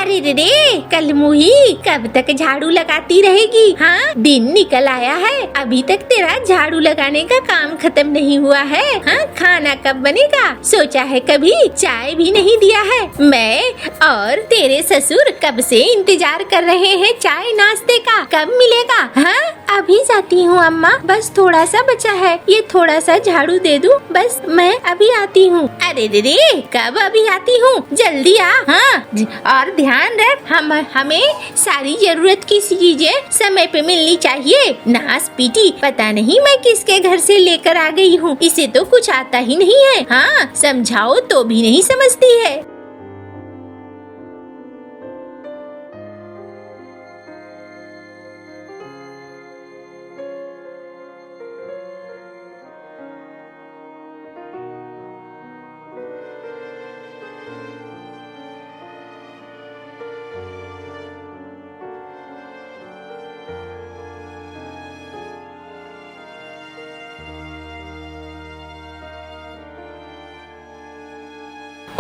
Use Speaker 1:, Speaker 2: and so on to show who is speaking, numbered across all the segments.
Speaker 1: अरे रे कलमुही, कब तक झाड़ू लगाती रहेगी? हाँ, दिन निकल आया है, अभी तक तेरा झाड़ू लगाने का काम खत्म नहीं हुआ है। हाँ, खाना कब बनेगा? सोचा है कभी? चाय भी नहीं दिया है। मैं और तेरे ससुर कब से इंतजार कर रहे हैं चाय नाश्ते का, कब मिलेगा? हाँ, अभी जाती हूँ अम्मा, बस थोड़ा सा बचा है, ये थोड़ा सा झाड़ू दे दूँ, बस मैं अभी आती हूँ। अरे रे कब अभी आती हूँ, जल्दी आ। हाँ, और ध्यान रख, हमें सारी जरूरत की चीजें समय पे मिलनी चाहिए। नास पीटी, पता नहीं मैं किसके घर से लेकर आ गई हूँ, इसे तो कुछ आता ही नहीं है। हाँ, समझाओ तो भी नहीं समझती है।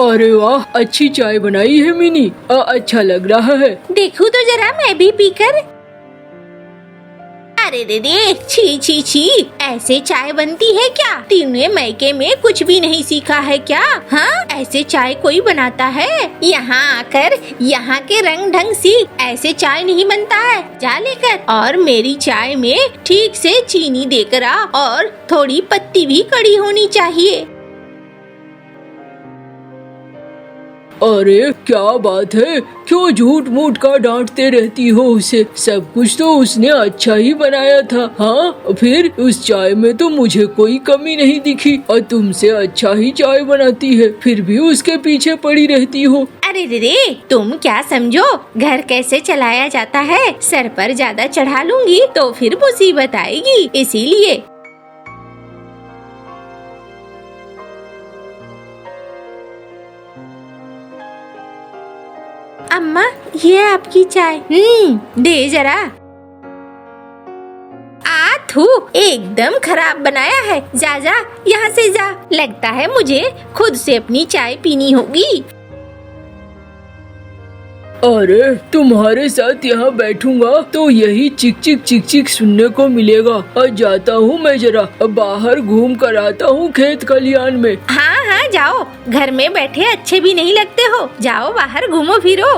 Speaker 2: अरे वाह, अच्छी चाय बनाई है मिनी, अच्छा लग रहा है।
Speaker 1: देखूं तो जरा मैं भी पीकर। अरे रे छी छी छी, ऐसे चाय बनती है क्या? तूने मायके में कुछ भी नहीं सीखा है क्या? हाँ, ऐसे चाय कोई बनाता है? यहाँ आकर यहाँ के रंग ढंग सीख, ऐसे चाय नहीं बनता है। जा लेकर और मेरी चाय में ठीक से चीनी देकर आ, और थोड़ी पत्ती भी कड़ी होनी चाहिए।
Speaker 2: अरे क्या बात है, क्यों झूठ मूठ का डांटते रहती हो उसे? सब कुछ तो उसने अच्छा ही बनाया था। हाँ, फिर उस चाय में तो मुझे कोई कमी नहीं दिखी, और तुमसे अच्छा ही चाय बनाती है, फिर भी उसके पीछे पड़ी रहती हो।
Speaker 1: अरे रे तुम क्या समझो घर कैसे चलाया जाता है? सर पर ज्यादा चढ़ा लूंगी तो फिर मुसीबत आएगी, इसीलिए। अम्मा, ये आपकी चाय। दे जरा। थू, एकदम खराब बनाया है। जा जा, यहाँ से जा। लगता है मुझे खुद से अपनी चाय पीनी होगी।
Speaker 2: अरे तुम्हारे साथ यहाँ बैठूंगा तो यही चिक चिक चिक चिक सुनने को मिलेगा। और जाता हूँ मैं जरा बाहर घूम कर आता हूँ खेत खलियान में।
Speaker 1: हाँ हाँ जाओ, घर में बैठे अच्छे भी नहीं लगते हो, जाओ बाहर घूमो फिरो।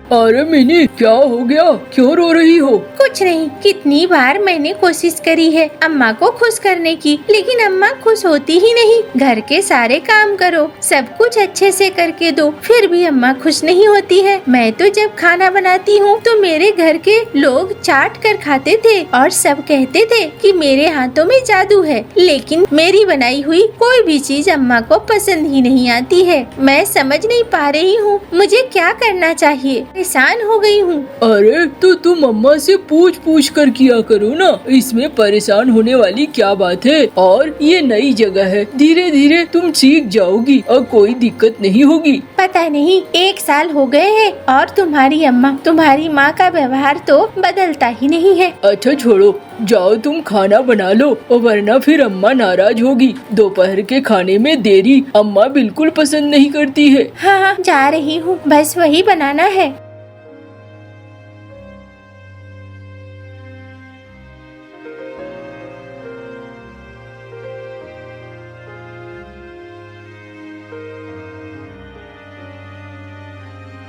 Speaker 2: अरे मिनी, क्या हो गया? क्यों रो रही हो?
Speaker 1: कुछ नहीं, कितनी बार मैंने कोशिश करी है अम्मा को खुश करने की, लेकिन अम्मा खुश होती ही नहीं। घर के सारे काम करो, सब कुछ अच्छे से करके दो, फिर भी अम्मा खुश नहीं होती है। मैं तो जब खाना बनाती हूँ तो मेरे घर के लोग चाट कर खाते थे और सब कहते थे कि मेरे हाथों में जादू है, लेकिन मेरी बनाई हुई कोई भी चीज अम्मा को पसंद ही नहीं आती है। मैं समझ नहीं पा रही हूँ मुझे क्या करना चाहिए, परेशान हो गई हूँ।
Speaker 2: अरे तो तुम अम्मा से पूछ पूछ कर किया करो ना, इसमें परेशान होने वाली क्या बात है? और ये नई जगह है, धीरे धीरे तुम सीख जाओगी और कोई दिक्कत नहीं होगी।
Speaker 1: पता नहीं 1 साल हो गए हैं और तुम्हारी माँ का व्यवहार तो बदलता ही नहीं है।
Speaker 2: अच्छा छोड़ो, जाओ तुम खाना बना लो, और वरना फिर अम्मा नाराज होगी। दोपहर के खाने में देरी अम्मा बिल्कुल पसंद नहीं करती है।
Speaker 1: हाँ, जा रही हूँ, बस वही बनाना है।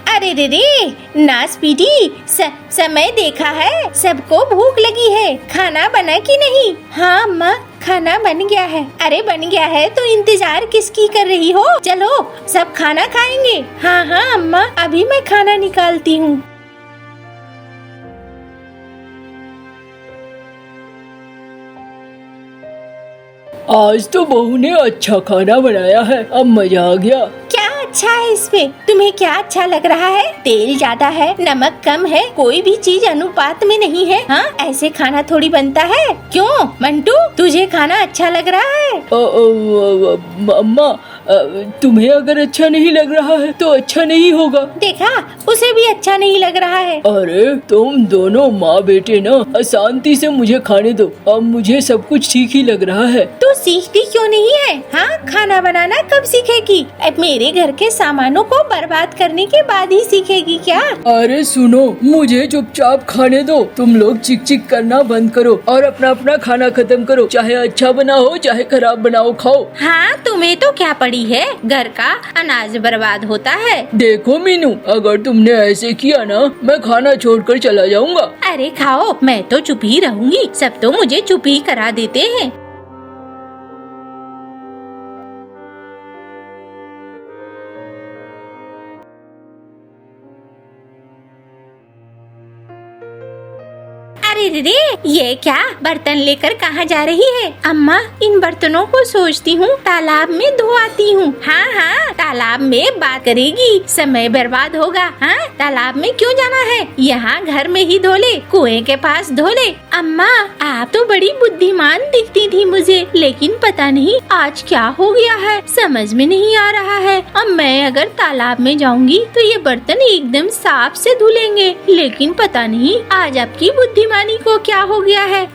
Speaker 1: अरे रे नासपीटी, समय देखा है, सबको भूख लगी है, खाना बना कि नहीं? हाँ अम्मा, खाना बन गया है। अरे बन गया है तो इंतजार किसकी कर रही हो? चलो सब खाना खाएंगे। हाँ हाँ अम्मा, अभी मैं खाना निकालती हूँ।
Speaker 2: आज तो बहू ने अच्छा खाना बनाया है, अब मजा आ गया।
Speaker 1: क्या अच्छा है इसमें? तुम्हें क्या अच्छा लग रहा है? तेल ज्यादा है, नमक कम है, कोई भी चीज अनुपात में नहीं है। हाँ, ऐसे खाना थोड़ी बनता है। क्यों मंटू, तुझे खाना अच्छा लग रहा है?
Speaker 2: अम्मा, तुम्हें अगर अच्छा नहीं लग रहा है तो अच्छा नहीं होगा।
Speaker 1: देखा, उसे भी अच्छा नहीं लग रहा है।
Speaker 2: अरे तुम दोनों माँ बेटे ना शांति से मुझे खाने दो। अब मुझे सब कुछ ठीक ही लग रहा है।
Speaker 1: तू सीखती क्यों नहीं है? हाँ, खाना बनाना कब सीखेगी? अब मेरे घर के सामानों को बर्बाद करने के बाद ही सीखेगी क्या?
Speaker 2: अरे सुनो, मुझे चुपचाप खाने दो। तुम लोग चिक चिक करना बंद करो और अपना अपना खाना खत्म करो। चाहे अच्छा बना हो चाहे खराब बनाओ, खाओ।
Speaker 1: हाँ, तुम्हें तो क्या पड़ी है, घर का अनाज बर्बाद होता है।
Speaker 2: देखो मीनू, अगर तुमने ऐसे किया ना, मैं खाना छोड़कर चला जाऊंगा।
Speaker 1: अरे खाओ, मैं तो चुप ही रहूंगी। सब तो मुझे चुप ही करा देते हैं। अरे रे, ये क्या बर्तन लेकर कहाँ जा रही है? अम्मा, इन बर्तनों को सोचती हूँ तालाब में धो आती हूँ। हाँ हाँ, तालाब में बात करेगी, समय बर्बाद होगा। हाँ, तालाब में क्यों जाना है? यहाँ घर में ही धो ले, कुएं के पास धो ले। अम्मा, आप तो बड़ी बुद्धिमान दिखती थी मुझे, लेकिन पता नहीं आज क्या हो गया है, समझ में नहीं आ रहा है। अब मैं अगर तालाब में जाऊंगी तो ये बर्तन एकदम साफ से धुलेंगे, लेकिन पता नहीं आज आपकी बुद्धिमानी को क्या हो गया है।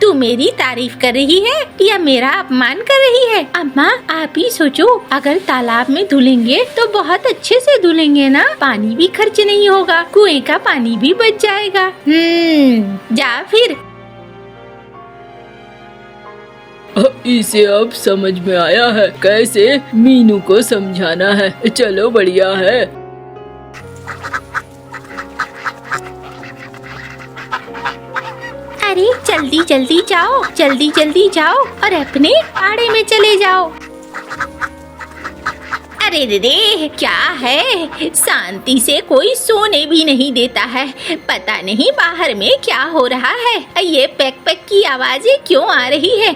Speaker 1: तू मेरी तारीफ कर रही है या मेरा अपमान कर रही है? अम्मा, आप ही सोचो, अगर तालाब में धुलेंगे तो बहुत अच्छे से धुलेंगे ना, पानी भी खर्च नहीं होगा, कुएं का पानी भी बच जाएगा। जा फिर।
Speaker 2: इसे अब समझ में आया है कैसे मीनू को समझाना है। चलो बढ़िया है।
Speaker 1: अरे जल्दी जल्दी जाओ, जल्दी जल्दी जाओ और अपने आड़े में चले जाओ। अरे रे, क्या है, शांति से कोई सोने भी नहीं देता है। पता नहीं बाहर में क्या हो रहा है। ये पैक पैक की आवाजें क्यों आ रही है?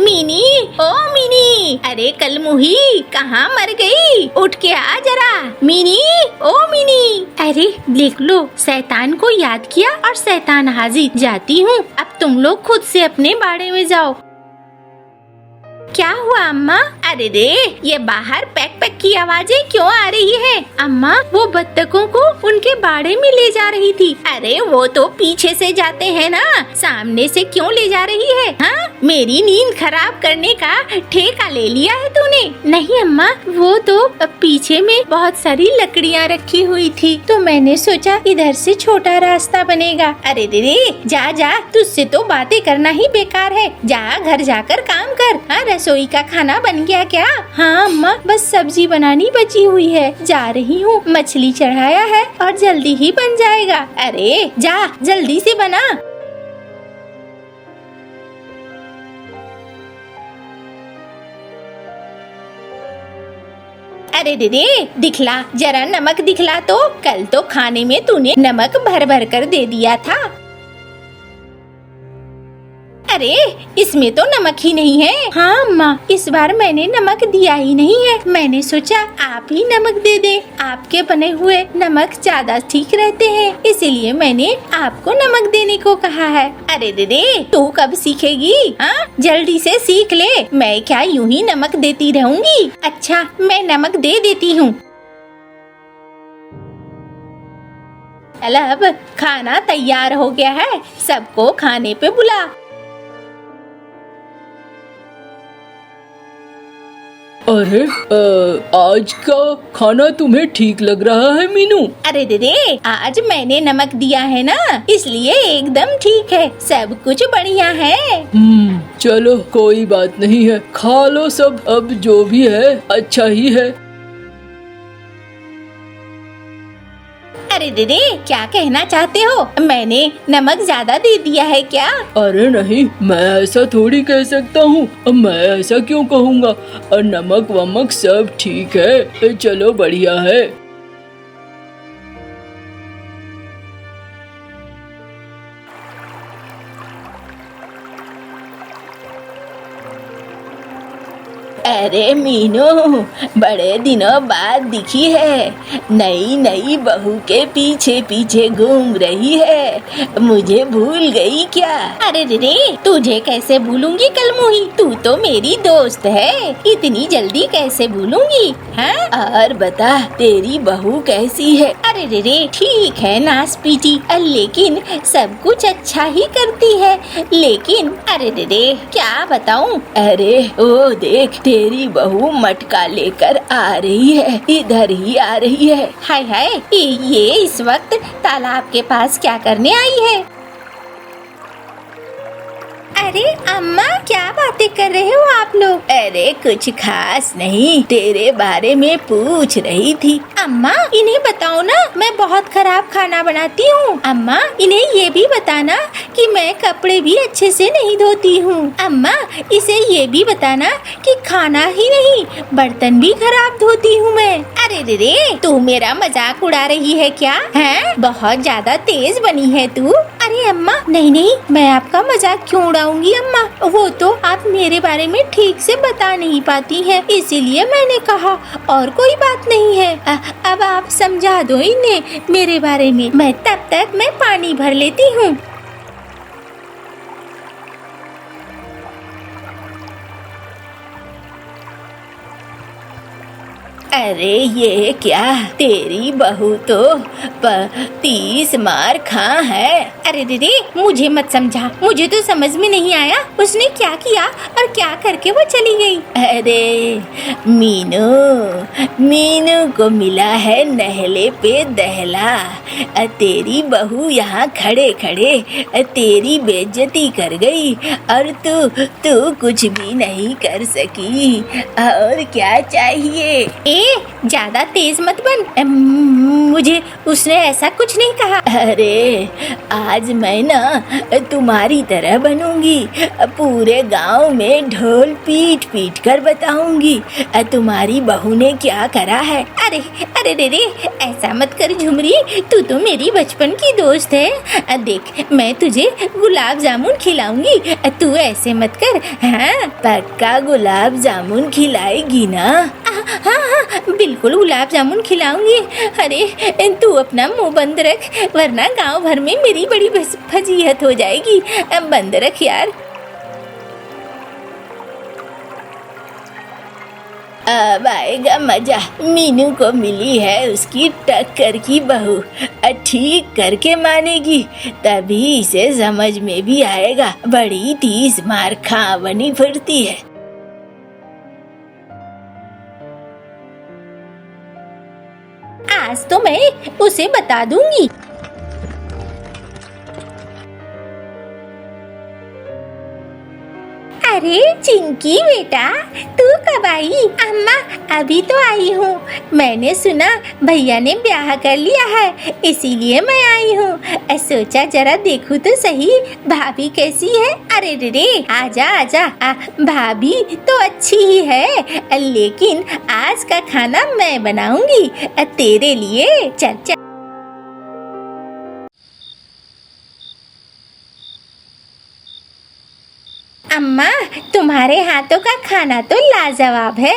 Speaker 1: मीनी, ओ मीनी, अरे कलमुही, कहाँ मर गई? उठ के आ जरा। मीनी, ओ मीनी। अरे देख लो, शैतान को याद किया और शैतान हाजिर। जाती हूँ, अब तुम लोग खुद से अपने बाड़े में जाओ। क्या हुआ अम्मा? अरे रे, ये बाहर पैक पैक की आवाजें क्यों आ रही है? अम्मा, वो बत्तखों को उनके बाड़े में ले जा रही थी। अरे वो तो पीछे से जाते हैं ना, सामने से क्यों ले जा रही है? हाँ, मेरी नींद खराब करने का ठेका ले लिया है तूने। नहीं अम्मा, वो तो पीछे में बहुत सारी लकड़ियाँ रखी हुई थी, तो मैंने सोचा इधर से छोटा रास्ता बनेगा। अरे रे, जा जा, तुझसे तो बातें करना ही बेकार है। जा घर जाकर काम कर। हाँ, रसोई का खाना बन गया क्या? हाँ अम्मा, बस सब्जी बनानी बची हुई है, जा रही हूँ। मछली चढ़ाया है और जल्दी ही बन जाएगा। अरे जा, जल्दी से बना। अरे दीदी, दिखला जरा, नमक दिखला तो। कल तो खाने में तूने नमक भर भर कर दे दिया था। अरे इसमें तो नमक ही नहीं है। हाँ अम्मा, इस बार मैंने नमक दिया ही नहीं है। मैंने सोचा आप ही नमक दे दे, आपके बने हुए नमक ज्यादा ठीक रहते हैं, इसीलिए मैंने आपको नमक देने को कहा है। अरे दीदी, तू कब सीखेगी? हाँ, जल्दी से सीख ले। मैं क्या यूं ही नमक देती रहूंगी? अच्छा, मैं नमक दे देती हूँ। अब खाना तैयार हो गया है, सबको खाने पे बुला।
Speaker 2: अरे आज का खाना तुम्हें ठीक लग रहा है मीनू?
Speaker 1: अरे दीदी, आज मैंने नमक दिया है ना, इसलिए एकदम ठीक है, सब कुछ बढ़िया है।
Speaker 2: चलो कोई बात नहीं है, खा लो सब, अब जो भी है अच्छा ही है।
Speaker 1: अरे दीदी, क्या कहना चाहते हो? मैंने नमक ज्यादा दे दिया है क्या?
Speaker 2: अरे नहीं, मैं ऐसा थोड़ी कह सकता हूँ। मैं ऐसा क्यों कहूँगा? नमक वमक सब ठीक है, चलो बढ़िया है।
Speaker 1: अरे मीनू, बड़े दिनों बाद दिखी है, नई नई बहू के पीछे पीछे घूम रही है, मुझे भूल गई क्या? अरे रे, तुझे कैसे भूलूंगी कलमुही, तू तो मेरी दोस्त है, इतनी जल्दी कैसे भूलूंगी? हाँ, और बता तेरी बहू कैसी है? अरे रे, ठीक है नास पीटी, लेकिन सब कुछ अच्छा ही करती है, लेकिन अरे रे क्या बताऊं? अरे ओ देख, तेरी बहू मटका लेकर आ रही है, इधर ही आ रही है। हाय हाय, ये इस वक्त तालाब के पास क्या करने आई है? अरे अम्मा, क्या बातें कर रहे हो आप लोग? अरे कुछ खास नहीं, तेरे बारे में पूछ रही थी। अम्मा इन्हें बताओ ना, मैं बहुत खराब खाना बनाती हूँ। अम्मा इन्हें ये भी बताना कि मैं कपड़े भी अच्छे से नहीं धोती हूँ। अम्मा इसे ये भी बताना कि खाना ही नहीं, बर्तन भी खराब धोती हूँ मैं। अरे रे, तू मेरा मजाक उड़ा रही है क्या? हैं? बहुत ज्यादा तेज बनी है तू। अरे अम्मा नहीं नहीं, मैं आपका मजाक क्यों उड़ाऊंगी अम्मा, वो तो आप मेरे बारे में ठीक से बता नहीं पाती हैं, इसीलिए मैंने कहा, और कोई बात नहीं है। अब आप समझा दो इन्हें मेरे बारे में, मैं तब तक मैं पानी भर लेती हूँ। अरे ये क्या, तेरी बहू तो 30 मार खा है। अरे दीदी मुझे मत समझा, मुझे तो समझ में नहीं आया उसने क्या किया और क्या करके वो चली गई। अरे मीनू को मिला है नहले पे दहला, तेरी बहू यहाँ खड़े खड़े तेरी बेइज्जती कर गई और तू कुछ भी नहीं कर सकी। और क्या चाहिए? ज्यादा तेज मत बन, मुझे उसने ऐसा कुछ नहीं कहा। अरे आज मैं ना तुम्हारी तरह बनूंगी, पूरे गांव में ढोल पीट पीट कर बताऊंगी तुम्हारी बहू ने क्या करा है। अरे रे, ऐसा मत कर झुमरी, तू तो मेरी बचपन की दोस्त है। देख मैं तुझे गुलाब जामुन खिलाऊंगी, तू ऐसे मत कर। हाँ पक्का गुलाब जामुन खिलाएगी ना? हाँ बिल्कुल गुलाब जामुन खिलाऊंगी। अरे तू अपना मुंह बंद रख, वरना गांव भर में मेरी बड़ी फजीहत हो जाएगी। बंद रख यार। अब आएगा मजा, मीनू को मिली है उसकी टक्कर की बहू, ठीक करके मानेगी, तभी इसे समझ में भी आएगा, बड़ी 30 मार खा बनी फिरती है। आज तो मैं उसे बता दूंगी। अरे चिंकी बेटा, तू कब आई? अम्मा अभी तो आई हूँ, मैंने सुना भैया ने ब्याह कर लिया है, इसीलिए मैं आई हूँ। सोचा जरा देखूँ तो सही भाभी कैसी है। अरे रे आजा आजा, भाभी तो अच्छी ही है, लेकिन आज का खाना मैं बनाऊंगी तेरे लिए। चल चल। अम्मा तुम्हारे हाथों का खाना तो लाजवाब है,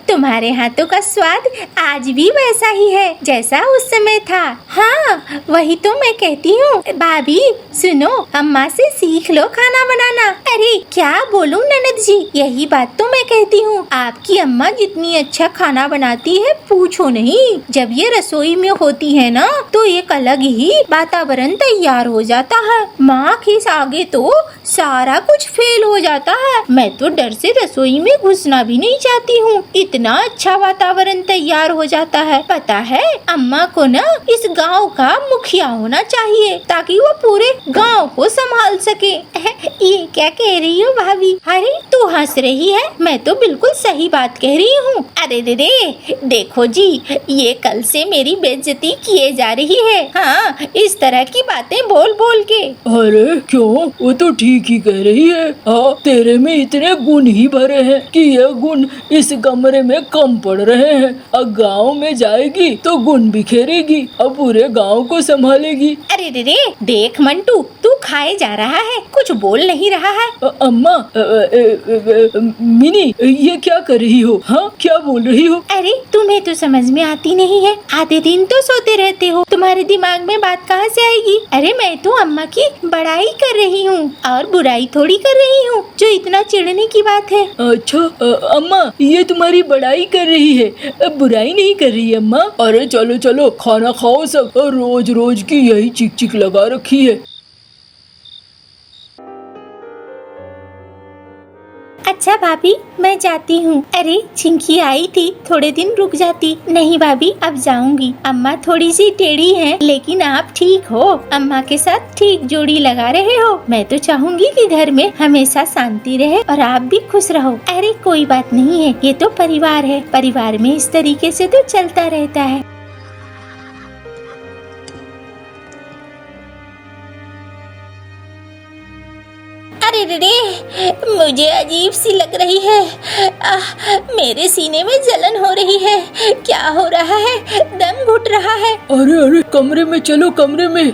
Speaker 1: तुम्हारे हाथों का स्वाद आज भी वैसा ही है जैसा उस समय था। हाँ वही तो मैं कहती हूँ। भाभी सुनो, अम्मा से सीख लो खाना बनाना। अरे क्या बोलूं ननद जी, यही बात तो मैं कहती हूँ, आपकी अम्मा जितनी अच्छा खाना बनाती है पूछो नहीं। जब ये रसोई में होती है ना तो एक अलग ही वातावरण तैयार हो जाता है, माँ के आगे तो सारा कुछ फेल हो जाता है। मैं तो डर से रसोई में घुसना भी नहीं चाहती हूँ, इतना अच्छा वातावरण तैयार हो जाता है। पता है अम्मा को ना इस गांव का मुखिया होना चाहिए, ताकि वो पूरे गांव को संभाल सके। ये क्या कह रही हो भाभी? अरे तू हंस रही है, मैं तो बिल्कुल सही बात कह रही हूँ। अरे रे देखो जी, ये कल से मेरी बेइज्जती किए जा रही है। हाँ इस तरह की बातें बोल बोल के।
Speaker 2: अरे क्यों, वो तो ठीक ही कह रही है। हाँ तेरे में इतने गुण ही भरे हैं कि ये गुण इस कमरे में कम पड़ रहे हैं। अब गांव में जाएगी तो गुण बिखेरेगी और पूरे गांव को संभालेगी।
Speaker 1: अरे रे देख मंटू, तू खाए जा रहा है, कुछ बोल नहीं रहा है।
Speaker 2: अम्मा मिनी ये क्या कर रही हो? हाँ क्या बोल रही हो?
Speaker 1: अरे तुम्हें तो समझ में आती नहीं है, आधे दिन तो सोते रहते हो, तुम्हारे दिमाग में बात कहाँ से आएगी? अरे मैं तो अम्मा की बड़ाई कर रही हूँ और बुराई थोड़ी कर रही हूँ, जो इतना चिढ़ने की बात है।
Speaker 2: अच्छा अम्मा ये तुम्हारी बड़ाई कर रही है, बुराई नहीं कर रही है अम्मा। अरे चलो चलो खाना खाओ सब, रोज रोज की यही चिक चिक लगा रखी है।
Speaker 1: अच्छा भाभी मैं जाती हूँ। अरे चिंकी आई थी, थोड़े दिन रुक जाती। नहीं भाभी अब जाऊंगी, अम्मा थोड़ी सी टेढ़ी हैं, लेकिन आप ठीक हो, अम्मा के साथ ठीक जोड़ी लगा रहे हो। मैं तो चाहूंगी कि घर में हमेशा शांति रहे और आप भी खुश रहो। अरे कोई बात नहीं है, ये तो परिवार है, परिवार में इस तरीके से तो चलता रहता है। अरे रे मुझे अजीब सी लग रही है, मेरे सीने में जलन हो रही है, क्या हो रहा है? दम घुट रहा है।
Speaker 2: अरे अरे कमरे में चलो, कमरे में।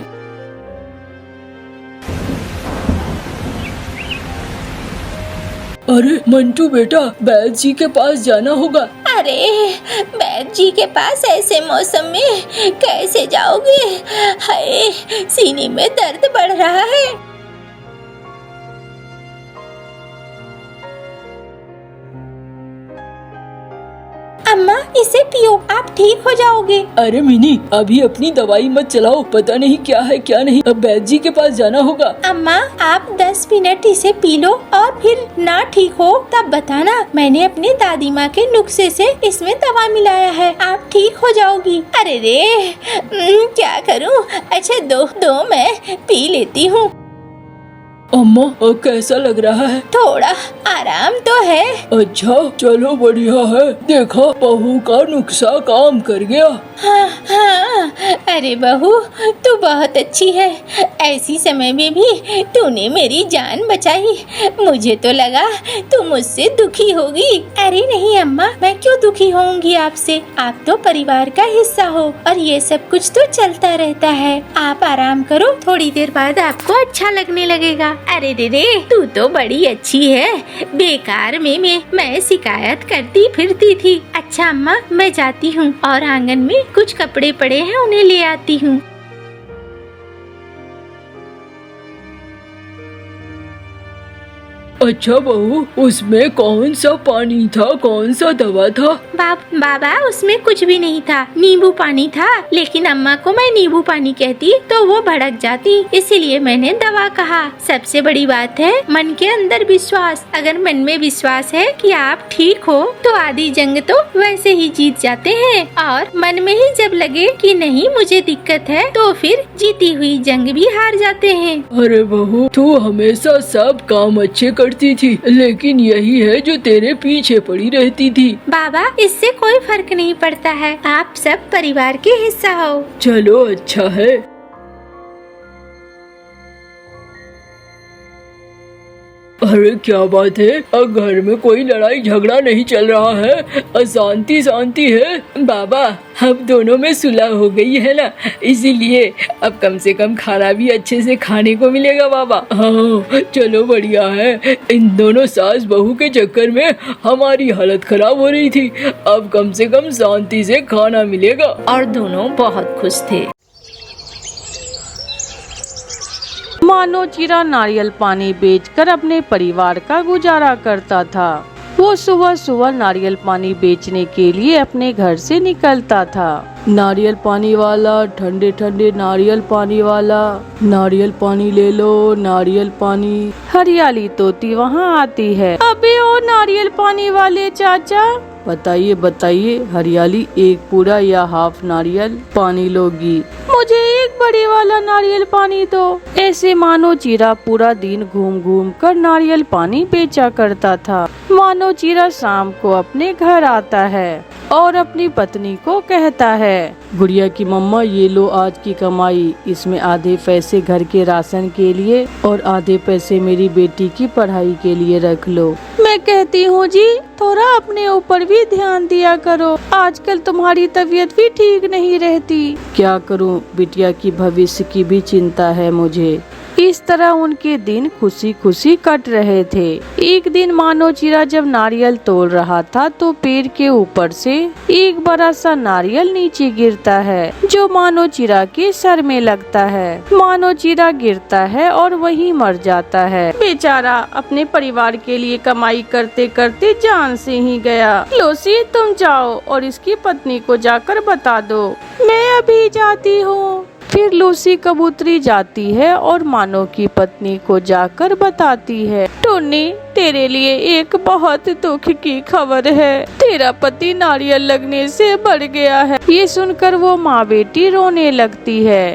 Speaker 2: अरे मंटू बेटा बैद जी के पास जाना होगा।
Speaker 1: अरे बैद जी के पास ऐसे मौसम में कैसे जाओगे? हाय सीने में दर्द बढ़ रहा है। अम्मा इसे पियो, आप ठीक हो जाओगे।
Speaker 2: अरे मिनी अभी अपनी दवाई मत चलाओ, पता नहीं क्या है क्या नहीं, अब बैद जी के पास जाना होगा।
Speaker 1: अम्मा आप 10 मिनट इसे पी लो और फिर ना ठीक हो तब बताना, मैंने अपनी दादी माँ के नुस्खे से इसमें दवा मिलाया है, आप ठीक हो जाओगी। अरे रे क्या करूँ? अच्छा दो मैं पी लेती हूँ।
Speaker 2: अम्मा कैसा लग रहा है?
Speaker 1: थोड़ा आराम तो है।
Speaker 2: अच्छा चलो बढ़िया है, देखा बहू का नुस्खा काम कर गया।
Speaker 1: हाँ हाँ अरे बहू तू बहुत अच्छी है, ऐसी समय में भी तूने मेरी जान बचाई, मुझे तो लगा तू मुझसे दुखी होगी। अरे नहीं अम्मा मैं क्यों दुखी होऊंगी आपसे, आप तो परिवार का हिस्सा हो और ये सब कुछ तो चलता रहता है। आप आराम करो, थोड़ी देर बाद आपको अच्छा लगने लगेगा। अरे रे तू तो बड़ी अच्छी है, बेकार में मैं शिकायत करती फिरती थी। अच्छा अम्मा मैं जाती हूँ और आंगन में कुछ कपड़े पड़े हैं उन्हें ले आती हूँ।
Speaker 2: अच्छा बहू उसमें कौन सा पानी था, कौन सा दवा था?
Speaker 1: बाबा उसमें कुछ भी नहीं था, नींबू पानी था, लेकिन अम्मा को मैं नींबू पानी कहती तो वो भड़क जाती, इसीलिए मैंने दवा कहा। सबसे बड़ी बात है मन के अंदर विश्वास, अगर मन में विश्वास है कि आप ठीक हो तो आधी जंग तो वैसे ही जीत जाते हैं, और मन में ही जब लगे कि नहीं मुझे दिक्कत है तो फिर जीती हुई जंग भी हार जाते हैं।
Speaker 2: अरे बहू तू हमेशा सब काम अच्छे करती थी, लेकिन यही है जो तेरे पीछे पड़ी रहती थी।
Speaker 1: बाबा इससे कोई फर्क नहीं पड़ता है, आप सब परिवार के हिस्सा हो।
Speaker 2: चलो अच्छा है। अरे क्या बात है, अब घर में कोई लड़ाई झगड़ा नहीं चल रहा है, शांति शांति है। बाबा अब दोनों में सुलह हो गई है ना, इसीलिए अब कम से कम खाना भी अच्छे से खाने को मिलेगा बाबा। हाँ चलो बढ़िया है, इन दोनों सास बहू के चक्कर में हमारी हालत खराब हो रही थी, अब कम से कम शांति से खाना मिलेगा।
Speaker 1: और दोनों बहुत खुश थे।
Speaker 3: मानोचीरा नारियल पानी बेचकर अपने परिवार का गुजारा करता था। वो सुबह सुबह नारियल पानी बेचने के लिए अपने घर से निकलता था। नारियल पानी वाला, ठंडे ठंडे नारियल पानी वाला, नारियल पानी ले लो, नारियल पानी। हरियाली तोती वहाँ आती है। अबे ओ नारियल पानी वाले चाचा, बताइए बताइए हरियाली, एक पूरा या हाफ नारियल पानी लोगी? मुझे एक बड़े वाला नारियल पानी दो। ऐसे मानोचीरा पूरा दिन घूम घूम कर नारियल पानी बेचा करता था। मानोचीरा शाम को अपने घर आता है और अपनी पत्नी को कहता है, गुड़िया की मम्मा ये लो आज की कमाई, इसमें आधे पैसे घर के राशन के लिए और आधे पैसे मेरी बेटी की पढ़ाई के लिए रख लो। मैं कहती हूँ जी थोड़ा अपने ऊपर भी ध्यान दिया करो, आजकल तुम्हारी तबीयत भी ठीक नहीं रहती। क्या करूँ, बिटिया की भविष्य की भी चिंता है मुझे। इस तरह उनके दिन खुशी खुशी कट रहे थे। एक दिन मानो चिरा जब नारियल तोड़ रहा था तो पेड़ के ऊपर से एक बड़ा सा नारियल नीचे गिरता है, जो मानो चिरा के सर में लगता है। मानो चिरा गिरता है और वहीं मर जाता है। बेचारा अपने परिवार के लिए कमाई करते करते जान से ही गया। लूसी, तुम जाओ और इसकी पत्नी को जाकर बता दो। मैं अभी जाती हूँ। फिर लूसी कबूतरी जाती है और मानो की पत्नी को जाकर बताती है, टोनी, तेरे लिए एक बहुत दुख की खबर है। तेरा पति नारियल लगने से मर गया है। ये सुनकर वो माँ बेटी रोने लगती है।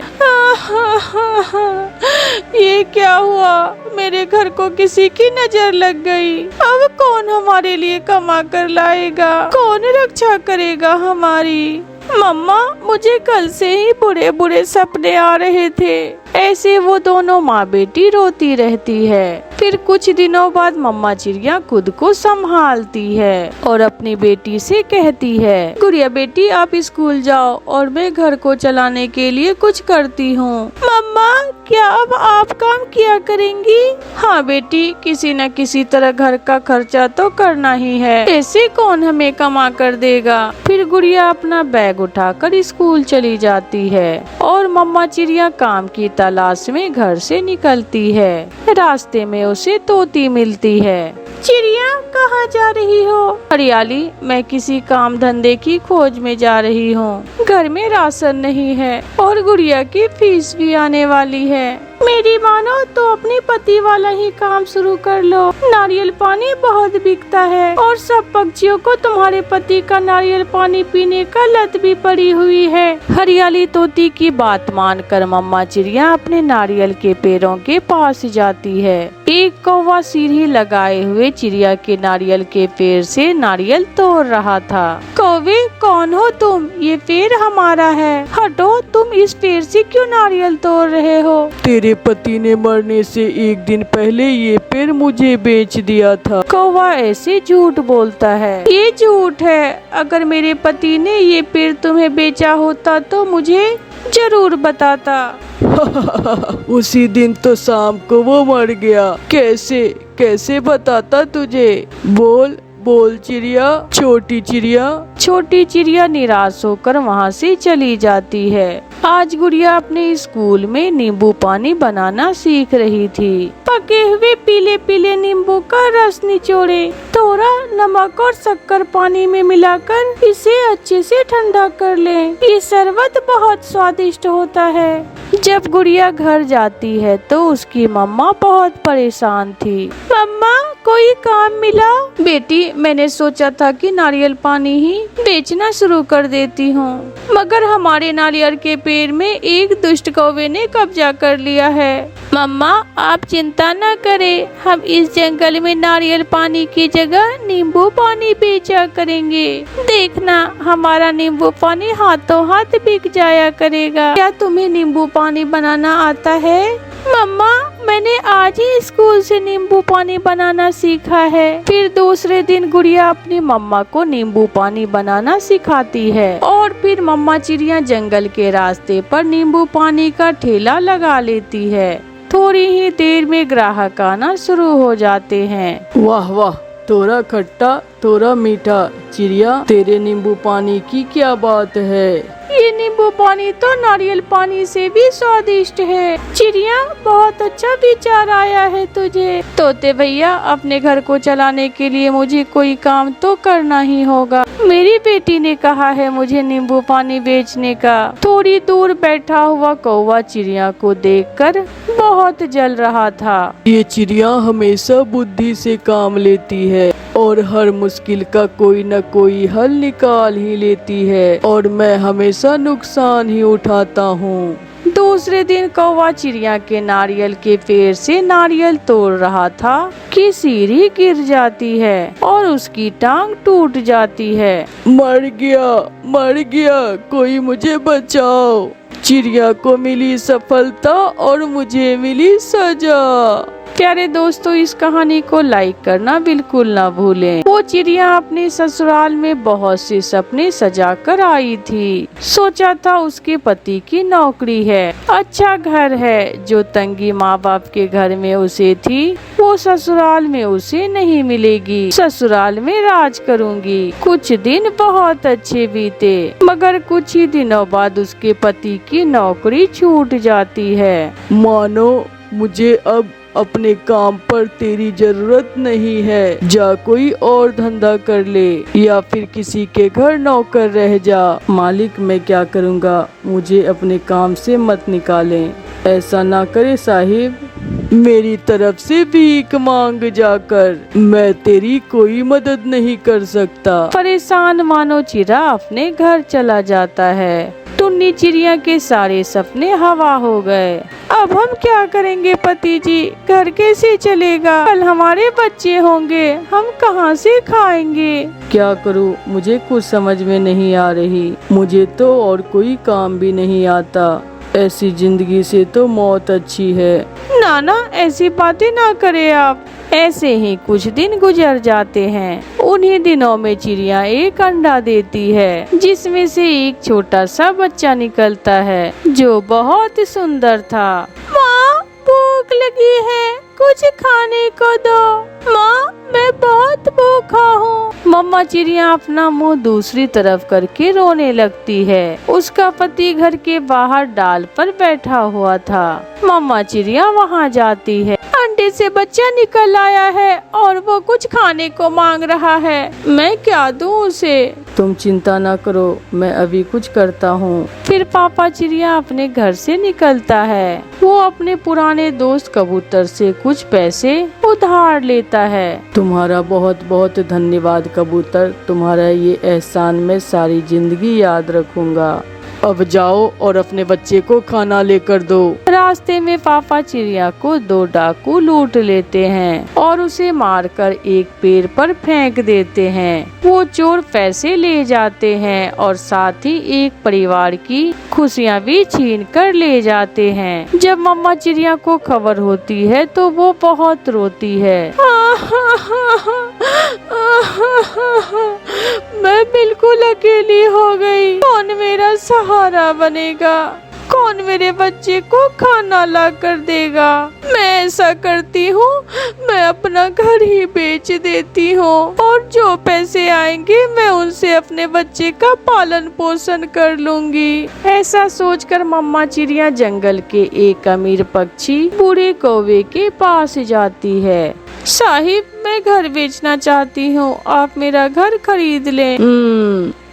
Speaker 3: ये क्या हुआ? मेरे घर को किसी की नजर लग गई। अब कौन हमारे लिए कमा कर लाएगा? कौन रक्षा करेगा हमारी? मम्मा, मुझे कल से ही बुरे बुरे सपने आ रहे थे। ऐसे वो दोनों माँ बेटी रोती रहती है। फिर कुछ दिनों बाद मम्मा चिड़िया खुद को संभालती है और अपनी बेटी से कहती है, गुड़िया बेटी, आप स्कूल जाओ और मैं घर को चलाने के लिए कुछ करती हूँ। मम्मा, क्या अब आप काम किया करेंगी? हाँ बेटी, किसी न किसी तरह घर का खर्चा तो करना ही है। ऐसे कौन हमें कमा कर देगा? फिर गुड़िया अपना बैग उठाकर स्कूल चली जाती है और मम्मा चिड़िया काम की तलाश में घर से निकलती है। रास्ते में उसे तोती मिलती है। चिड़िया, कहाँ जा रही हो? हरियाली, मैं किसी काम धंधे की खोज में जा रही हूँ। घर में राशन नहीं है और गुड़िया की फीस भी आने वाली है। मेरी मानो तो अपने पति वाला ही काम शुरू कर लो। नारियल पानी बहुत बिकता है और सब पक्षियों को तुम्हारे पति का नारियल पानी पीने का लत भी पड़ी हुई है। हरियाली तोती की बात मानकर मम्मा चिड़िया अपने नारियल के पेड़ों के पास जाती है। एक कौवा सीढ़ी लगाए हुए चिड़िया के नारियल के पेड़ से नारियल तोड़ रहा था। कौवे, कौन हो तुम? ये पेड़ हमारा है। हटो, तुम इस पेड़ से क्यों नारियल तोड़ रहे हो?
Speaker 2: तेरे पति ने मरने से एक दिन पहले ये पेड़ मुझे बेच दिया था।
Speaker 3: कौवा ऐसे झूठ बोलता है। ये झूठ है। अगर मेरे पति ने ये पेड़ तुम्हें बेचा होता तो मुझे जरूर बताता।
Speaker 2: उसी दिन तो शाम को वो मर गया। कैसे बताता तुझे? बोल बोल चिड़िया, छोटी चिड़िया।
Speaker 3: छोटी चिड़िया निराश होकर वहाँ से चली जाती है। आज गुड़िया अपने स्कूल में नींबू पानी बनाना सीख रही थी। पके हुए पीले पीले नींबू का रस निचोड़े, थोड़ा नमक और शक्कर पानी में मिलाकर इसे अच्छे से ठंडा कर लें। ये शरबत बहुत स्वादिष्ट होता है। जब गुड़िया घर जाती है तो उसकी मम्मा बहुत परेशान थी। मम्मा, कोई काम मिला? बेटी, मैंने सोचा था कि नारियल पानी ही बेचना शुरू कर देती हूँ, मगर हमारे नारियल के पेड़ में एक दुष्ट कौवे ने कब्जा कर लिया है। मम्मा, आप चिंता न करें, हम इस जंगल में नारियल पानी की जगह नींबू पानी बेचा करेंगे। देखना, हमारा नींबू पानी हाथों हाथ बिक जाया करेगा। क्या तुम्हें नींबू पानी बनाना आता है? मम्मा, मैंने आज ही स्कूल से नींबू पानी बनाना सीखा है। फिर दूसरे दिन गुड़िया अपनी मम्मा को नींबू पानी बनाना सिखाती है और फिर मम्मा चिड़िया जंगल के रास्ते पर नींबू पानी का ठेला लगा लेती है। थोड़ी ही देर में ग्राहक आना शुरू हो जाते हैं।
Speaker 2: वाह वाह, थोड़ा खट्टा थोड़ा मीठा। चिड़िया, तेरे नींबू पानी की क्या बात है?
Speaker 3: ये नींबू पानी तो नारियल पानी से भी स्वादिष्ट है। चिड़िया, बहुत अच्छा विचार आया है तुझे। तोते भैया, अपने घर को चलाने के लिए मुझे कोई काम तो करना ही होगा। मेरी बेटी ने कहा है मुझे नींबू पानी बेचने का। थोड़ी दूर बैठा हुआ कौवा चिड़िया को देखकर बहुत जल रहा था।
Speaker 2: ये चिड़िया हमेशा बुद्धि से काम लेती है और हर मुश्किल का कोई न कोई हल निकाल ही लेती है और मैं हमेशा नुकसान ही उठाता हूँ।
Speaker 3: दूसरे दिन कौवा चिड़िया के नारियल के पेड़ से नारियल तोड़ रहा था कि सीढ़ी गिर जाती है और उसकी टांग टूट जाती है।
Speaker 2: मर गया, कोई मुझे बचाओ। चिड़िया को मिली सफलता और मुझे मिली सजा।
Speaker 3: प्यारे दोस्तों, इस कहानी को लाइक करना बिल्कुल ना भूलें। वो वो चिड़िया अपने ससुराल में बहुत से सपने सजा कर आई थी। सोचा था उसके पति की नौकरी है, अच्छा घर है, जो तंगी माँ बाप के घर में उसे थी वो ससुराल में उसे नहीं मिलेगी। ससुराल में राज करूंगी। कुछ दिन बहुत अच्छे बीते, मगर कुछ ही दिनों बाद उसके पति की नौकरी छूट जाती है।
Speaker 2: मानो मुझे अब अपने काम पर तेरी जरूरत नहीं है, जा कोई और धंधा कर ले या फिर किसी के घर नौकर रह जा। मालिक मैं क्या करूँगा, मुझे अपने काम से मत निकालें। ऐसा ना करे साहिब, मेरी तरफ से भीख मांग जाकर, मैं तेरी कोई मदद नहीं कर सकता।
Speaker 3: परेशान मानो चिड़ा अपने घर चला जाता है। टुन्नी चिड़िया के सारे सपने हवा हो गए। अब हम क्या करेंगे पति जी, घर कैसे चलेगा, कल हमारे बच्चे होंगे, हम कहाँ से खाएंगे।
Speaker 2: क्या करूँ, मुझे कुछ समझ में नहीं आ रही। मुझे तो और कोई काम भी नहीं आता, ऐसी जिंदगी से तो मौत अच्छी है।
Speaker 3: नाना ऐसी बातें ना करे आप। ऐसे ही कुछ दिन गुजर जाते हैं। उन्हीं दिनों में चिड़िया एक अंडा देती है, जिसमें से एक छोटा सा बच्चा निकलता है जो बहुत सुंदर था। माँ भूख लगी है, कुछ खाने को दो। माँ मैं बहुत भूखा हूँ। मम्मा चिड़िया अपना मुंह दूसरी तरफ करके रोने लगती है। उसका पति घर के बाहर डाल पर बैठा हुआ था। मम्मा चिड़िया वहाँ जाती है। अंडे से बच्चा निकल आया है और वो कुछ खाने को मांग रहा है, मैं क्या दूँ उसे।
Speaker 2: तुम चिंता ना करो, मैं अभी कुछ करता हूँ।
Speaker 3: फिर पापा चिड़िया अपने घर से निकलता है। वो अपने पुराने दोस्त कबूतर से कुछ पैसे उधार लेता है।
Speaker 2: तुम्हारा बहुत बहुत धन्यवाद कबूतर, तुम्हारा ये एहसान मैं सारी जिंदगी याद रखूंगा। अब जाओ और अपने बच्चे को खाना लेकर दो।
Speaker 3: रास्ते में पापा चिड़िया को 2 डाकू लूट लेते हैं और उसे मारकर एक पेड़ पर फेंक देते हैं। वो चोर पैसे ले जाते हैं और साथ ही एक परिवार की खुशियाँ भी छीन कर ले जाते हैं। जब मम्मा चिड़िया को खबर होती है तो वो बहुत रोती है। मैं बिल्कुल अकेली हो गई। कौन मेरा सहारा बनेगा, कौन मेरे बच्चे को खाना ला कर देगा। मैं ऐसा करती हूँ, मैं अपना घर ही बेच देती हूँ और जो पैसे आएंगे मैं उनसे अपने बच्चे का पालन पोषण कर लूंगी। ऐसा सोचकर मम्मा चिड़िया जंगल के एक अमीर पक्षी बूढ़े कौवे के पास जाती है। साहिब मैं घर बेचना चाहती हूँ, आप मेरा घर खरीद लें।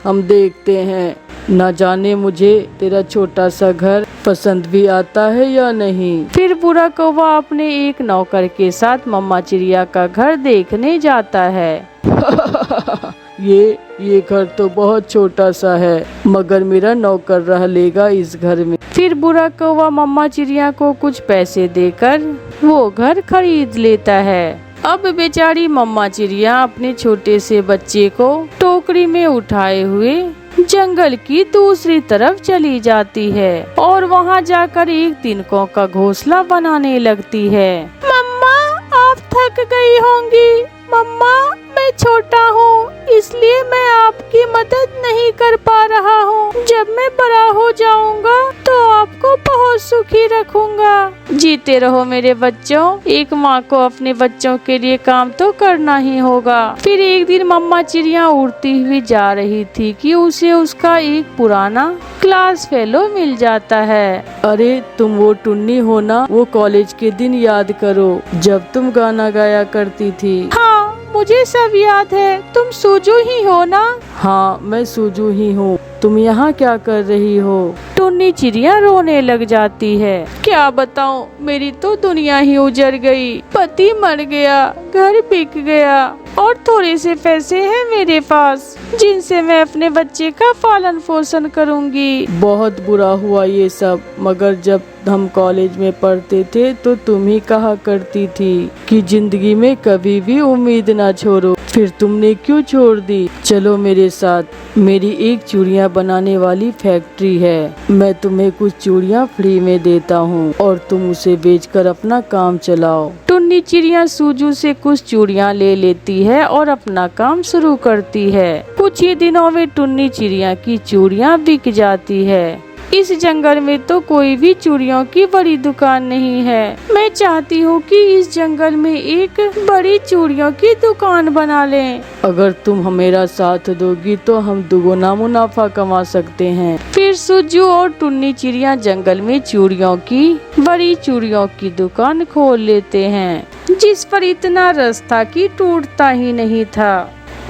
Speaker 2: हम देखते हैं, न जाने मुझे तेरा छोटा सा घर पसंद भी आता है या नहीं।
Speaker 3: फिर बूढ़ा कौवा अपने एक नौकर के साथ मम्मा चिड़िया का घर देखने जाता है।
Speaker 2: ये घर तो बहुत छोटा सा है, मगर मेरा नौकर रह लेगा इस घर में।
Speaker 3: फिर बूढ़ा कौवा मम्मा चिड़िया को कुछ पैसे देकर वो घर खरीद लेता है। अब बेचारी मम्मा चिड़िया अपने छोटे से बच्चे को टोकरी में उठाए हुए जंगल की दूसरी तरफ चली जाती है और वहाँ जाकर एक तिनकों का घोंसला बनाने लगती है। मम्मा आप थक गई होंगी। मम्मा मैं छोटा हूँ इसलिए मैं आपकी मदद नहीं कर पा रहा हूँ। जब मैं बड़ा हो जाऊंगा तो आपको बहुत सुखी रखूंगा। जीते रहो मेरे बच्चों, एक माँ को अपने बच्चों के लिए काम तो करना ही होगा। फिर एक दिन मम्मा चिड़िया उड़ती हुई जा रही थी कि उसे उसका एक पुराना क्लास फेलो मिल जाता है।
Speaker 2: अरे तुम वो टुन्नी हो ना, वो कॉलेज के दिन याद करो जब तुम गाना गाया करती थी।
Speaker 3: हाँ मुझे सब याद है, तुम सूजू ही हो ना।
Speaker 2: हाँ मैं सूजू ही हूँ, तुम यहाँ क्या कर रही हो।
Speaker 3: टुन्नी चिड़िया रोने लग जाती है। क्या बताऊँ, मेरी तो दुनिया ही उजड़ गई। पति मर गया, घर बिक गया और थोड़े से पैसे हैं मेरे पास जिनसे मैं अपने बच्चे का पालन पोषण करूँगी।
Speaker 2: बहुत बुरा हुआ ये सब, मगर जब हम कॉलेज में पढ़ते थे तो तुम ही कहा करती थी कि जिंदगी में कभी भी उम्मीद ना छोड़ो। फिर तुमने क्यों छोड़ दी। चलो मेरे साथ, मेरी एक चूड़ियाँ बनाने वाली फैक्ट्री है। मैं तुम्हें कुछ चूड़ियाँ फ्री में देता हूँ और तुम उसे बेचकर अपना काम चलाओ।
Speaker 3: टुन्नी चिड़िया सूजू से कुछ चूड़ियाँ ले लेती है और अपना काम शुरू करती है। कुछ ही दिनों में टुन्नी चिड़िया की चूड़ियाँ बिक जाती है। इस जंगल में तो कोई भी चूड़ियों की बड़ी दुकान नहीं है। मैं चाहती हूँ कि इस जंगल में एक बड़ी चूड़ियों की दुकान बना लें। अगर तुम मेरा साथ दोगी तो हम दुगुना मुनाफा कमा सकते हैं। फिर सूजू और टुन्नी चिड़िया जंगल में बड़ी चूड़ियों की दुकान खोल लेते हैं, जिस पर इतना रस था कि टूटता ही नहीं था।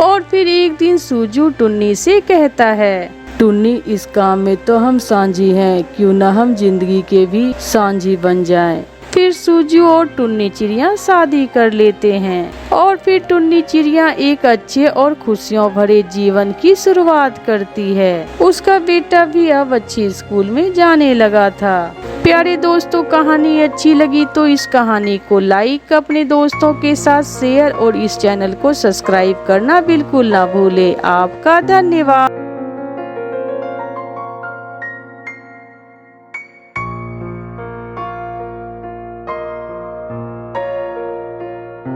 Speaker 3: और फिर एक दिन सूजू टुन्नी से कहता है, टुन्नी, इस काम में तो हम सांझी हैं, क्यों न हम जिंदगी के भी सांझी बन जाएं। फिर सूजू और टुन्नी चिड़िया शादी कर लेते हैं और फिर टुन्नी चिड़िया एक अच्छे और खुशियों भरे जीवन की शुरुआत करती है। उसका बेटा भी अब अच्छी स्कूल में जाने लगा था। प्यारे दोस्तों, कहानी अच्छी लगी तो इस कहानी को लाइक, अपने दोस्तों के साथ शेयर और इस चैनल को सब्सक्राइब करना बिल्कुल ना भूले। आपका धन्यवाद।